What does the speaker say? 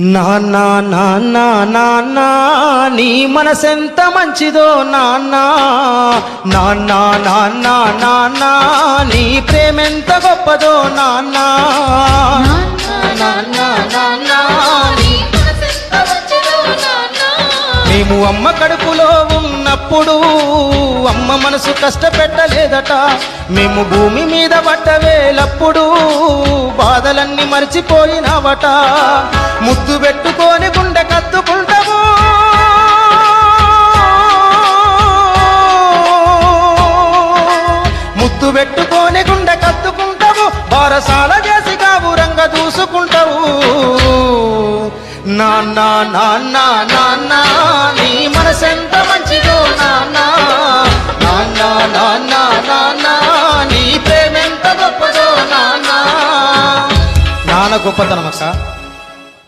నాన్నా నాన్నా నాన్నా నీ మనసెంత మంచిదో నాన్నా, నాన్నా నాన్నా నాన్నా నీ ప్రేమెంత గొప్పదో నాన్నా, నాన్నా నాన్నా నీ మనసెంత మంచిదో నాన్నా. మేము అమ్మ కడుపులో ఉన్నప్పుడు అమ్మ మనసు కష్టపెట్టలేదట, మేము భూమి మీద పడ్డవేలప్పుడు బాధలన్నీ మర్చిపోయినావట. ముద్దు పెట్టుకొని గుండె కత్తుకుంటావు, ముద్దు పెట్టుకొని గుండె కత్తుకుంటావు, బారసాల చేసి గాబురంగా దూసుకుంటావు. నాన్నా నాన్నా నాన్నా నీ మనసెంత మంచిదో నాన్నా, నాన్నా నాన్నా నాన్నా నీ ప్రేమెంత గొప్పదో నాన్నా. నాన్న గొప్పతనం అక్క.